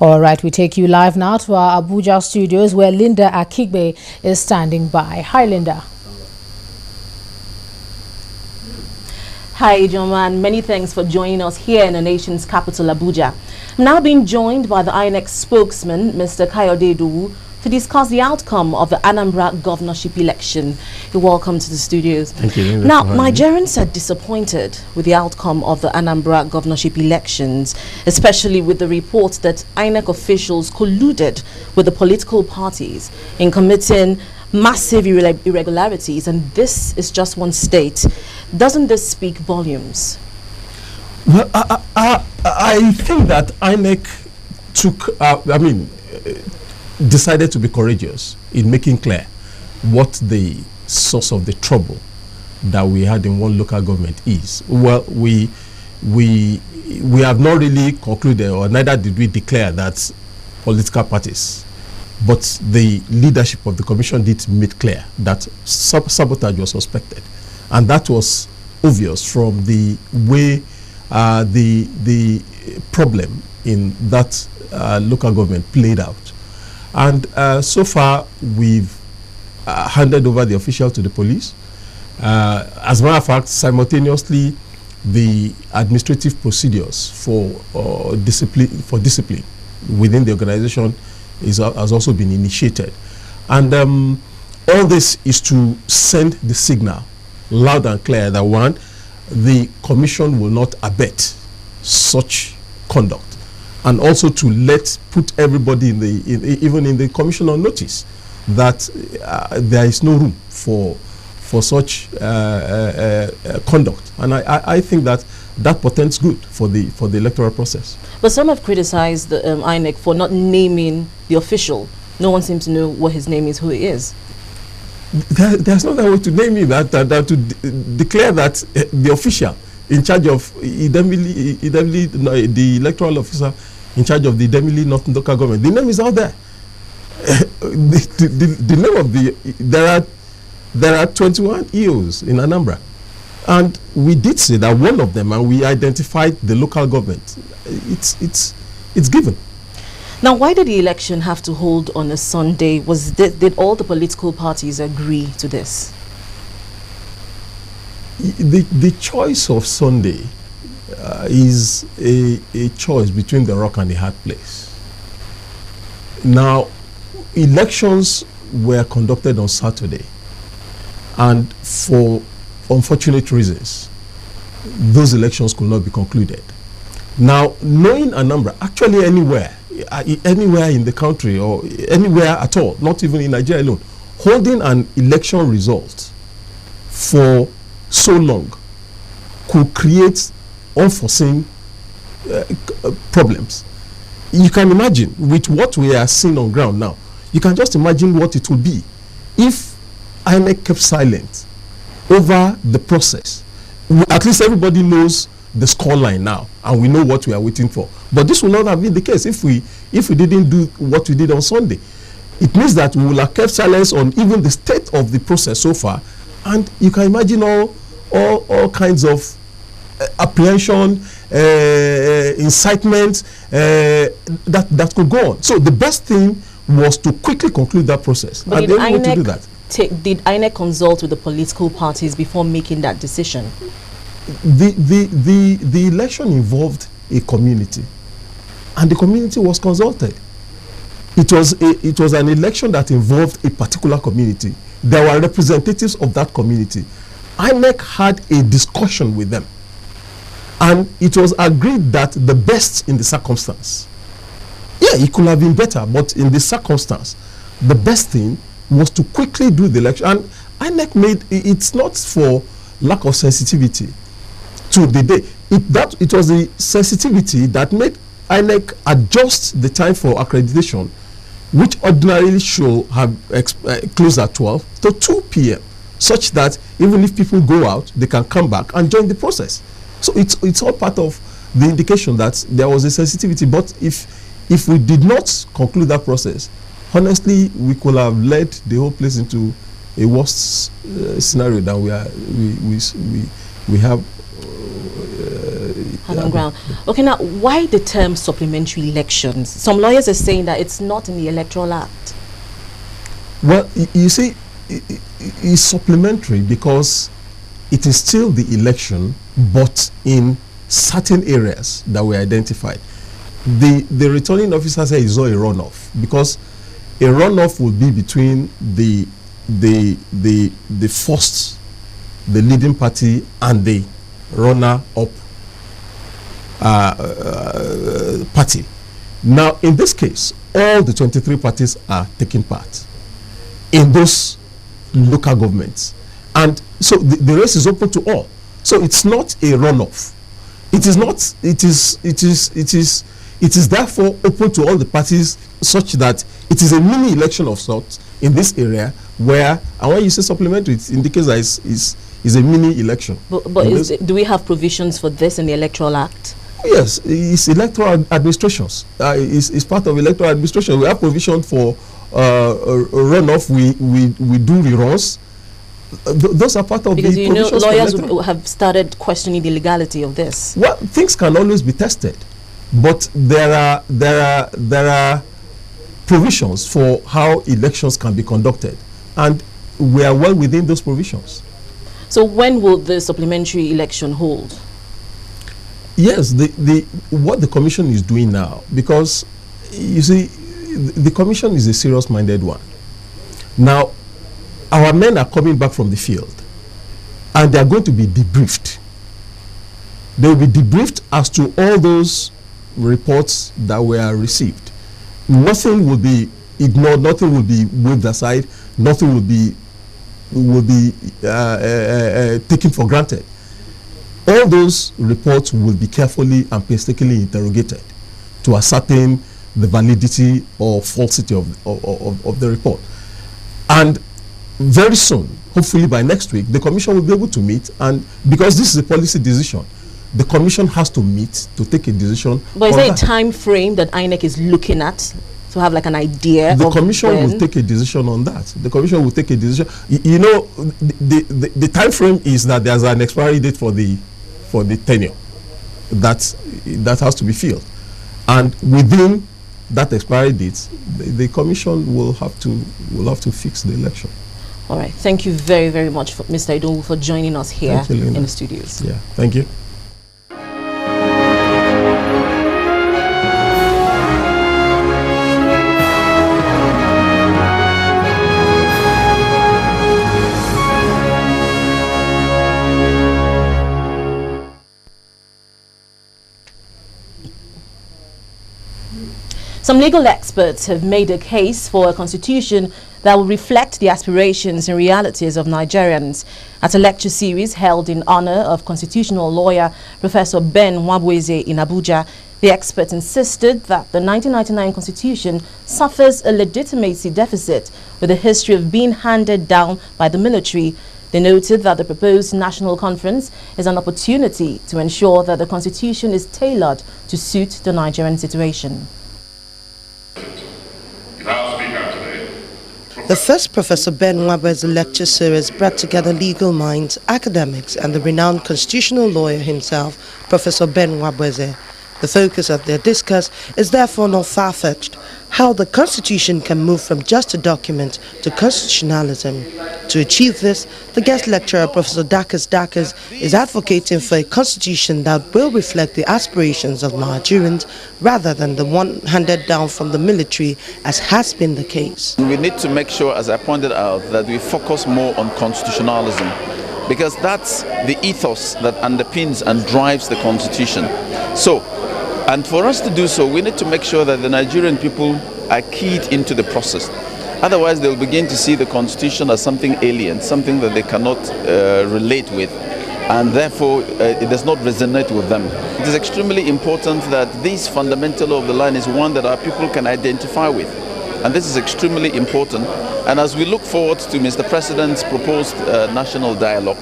All right, we take you live now to our Abuja studios where Linda Akigbe is standing by. Hi, Linda. Hi, Ijoma, and many thanks for joining us here in the nation's capital, Abuja. I'm now being joined by the INEC spokesman, Mr. Kayode Idowu, to discuss the outcome of the Anambra governorship election. You're welcome to the studios. Thank you. Now, Nigerians are disappointed with the outcome of the Anambra governorship elections, especially with the report that INEC officials colluded with the political parties in committing massive irregularities, and this is just one state. Doesn't this speak volumes? Well, I think that INEC decided to be courageous in making clear what the source of the trouble that we had in one local government is. Well, we have not really concluded, or neither did we declare that political parties, but the leadership of the commission did make clear that sabotage was suspected, and that was obvious from the way the problem in that local government played out. And so far, we've handed over the official to the police. As a matter of fact, simultaneously, the administrative procedures for discipline within the organization has also been initiated. And all this is to send the signal loud and clear that, one, the commission will not abet such conduct, and also to put everybody even in the commission on notice that there is no room for such conduct. And I think that portends good for the electoral process. But some have criticized the INEC for not naming the official. No one seems to know what his name is, who he is. There's no other way to name him than to declare that the official in charge of the electoral officer in charge of the Idemili North local government. The name is out there. the name of there are 21 EOs in Anambra, and we did say that one of them, and we identified the local government. It's given. Now, why did the election have to hold on a Sunday? Did all the political parties agree to this? The choice of Sunday is a choice between the rock and the hard place. Now, elections were conducted on Saturday, and for unfortunate reasons, those elections could not be concluded. Now, knowing Anambra, actually anywhere in the country or anywhere at all, not even in Nigeria alone, holding an election result for so long could create unforeseen problems. You can imagine with what we are seeing on ground now, you can just imagine what it would be if INEC kept silent over the process. At least everybody knows the scoreline now, and we know what we are waiting for. But this will not have been the case if we didn't do what we did on Sunday. It means that we will have kept silence on even the state of the process so far, and you can imagine all kinds of apprehension, incitement that could go on. So the best thing was to quickly conclude that process. But and the only way to do that. Did INEC consult with the political parties before making that decision? The election involved a community, and the community was consulted. It was an election that involved a particular community. There were representatives of that community. INEC had a discussion with them, and it was agreed that the best in the circumstance, it could have been better, but in this circumstance, the best thing was to quickly do the election. And INEC it's not for lack of sensitivity to the day. It was the sensitivity that made INEC adjust the time for accreditation, which ordinarily should have closed at 12 to 2 p.m. such that even if people go out, they can come back and join the process. So it's all part of the indication that there was a sensitivity. But if we did not conclude that process, honestly, we could have led the whole place into a worse scenario than we have common ground. Okay, now, why the term supplementary elections? Some lawyers are saying that it's not in the Electoral Act. Well, you see, it's supplementary because it is still the election, but in certain areas that were identified. The returning officer said it's not a runoff, because a runoff would be between the first, the leading party, and the runner-up party. Now, in this case, all the 23 parties are taking part in those local governments, and so the race is open to all. So it's not a runoff. It is not. It is therefore open to all the parties, such that it is a mini election of sorts in this area. Where, and when you say supplementary, it indicates that is a mini election. But do we have provisions for this in the Electoral Act? Yes, it's electoral administrations. It's part of electoral administration. We have provision for a runoff. We do reruns. Those are part of because the provisions. Because lawyers have started questioning the legality of this. Well, things can always be tested, but there are provisions for how elections can be conducted, and we are well within those provisions. So when will the supplementary election hold? Yes, what the commission is doing now, because you see, the commission is a serious-minded one. Now, our men are coming back from the field, and they are going to be debriefed. They will be debriefed as to all those reports that were received. Nothing will be ignored, nothing will be waved aside, nothing will be taken for granted. All those reports will be carefully and painstakingly interrogated to ascertain the validity or falsity of the report. And very soon, hopefully by next week, the commission will be able to meet, and because this is a policy decision, the commission has to meet to take a decision. But is there a time frame that INEC is looking at to have like an idea? The commission will take a decision on that. The commission will take a decision. You know, the time frame is that there's an expiry date for the tenure that has to be filled, and within that expiry date, the commission will have to fix the election. All right. Thank you very, very much, Mr. Idowu, for joining us here in the studios. Yeah. Thank you. Some legal experts have made a case for a constitution that will reflect the aspirations and realities of Nigerians. At a lecture series held in honor of constitutional lawyer Professor Ben Nwabweze in Abuja, the experts insisted that the 1999 constitution suffers a legitimacy deficit with a history of being handed down by the military. They noted that the proposed national conference is an opportunity to ensure that the constitution is tailored to suit the Nigerian situation. The first Professor Ben Nwabweze lecture series brought together legal minds, academics, and the renowned constitutional lawyer himself, Professor Ben Nwabweze. The focus of their discourse is therefore not far-fetched: how the Constitution can move from just a document to constitutionalism. To achieve this, the guest lecturer, Professor Dakas, is advocating for a constitution that will reflect the aspirations of Nigerians rather than the one handed down from the military, as has been the case. We need to make sure, as I pointed out, that we focus more on constitutionalism, because that's the ethos that underpins and drives the Constitution. And for us to do so, we need to make sure that the Nigerian people are keyed into the process. Otherwise, they'll begin to see the Constitution as something alien, something that they cannot relate with, and therefore it does not resonate with them. It is extremely important that this fundamental law of the land is one that our people can identify with. And this is extremely important. And as we look forward to Mr. President's proposed national dialogue,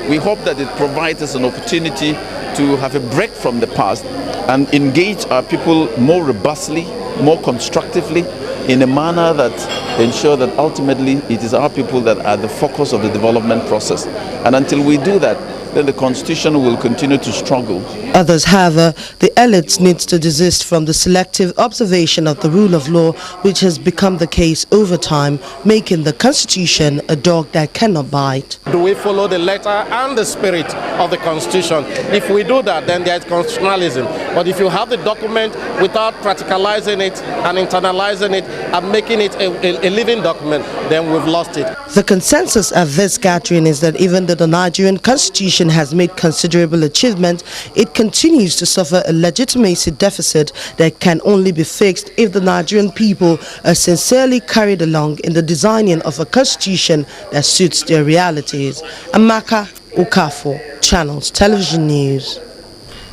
we hope that it provides us an opportunity to have a break from the past and engage our people more robustly, more constructively, in a manner that ensure that ultimately it is our people that are the focus of the development process. And until we do that, then the constitution will continue to struggle. Others, however, the elites need to desist from the selective observation of the rule of law, which has become the case over time, making the constitution a dog that cannot bite. Do we follow the letter and the spirit of the constitution? If we do that, then there is constitutionalism. But if you have the document without practicalizing it and internalizing it and making it a living document, then we've lost it. The consensus at this gathering is that even though the Nigerian constitution has made considerable achievement, it continues to suffer a legitimacy deficit that can only be fixed if the Nigerian people are sincerely carried along in the designing of a constitution that suits their realities. Amaka Ukafo, Channels Television News.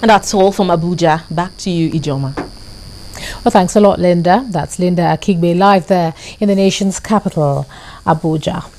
And that's all from Abuja. Back to you, Ijoma. Well, thanks a lot, Linda. That's Linda Akigbe live there in the nation's capital, Abuja.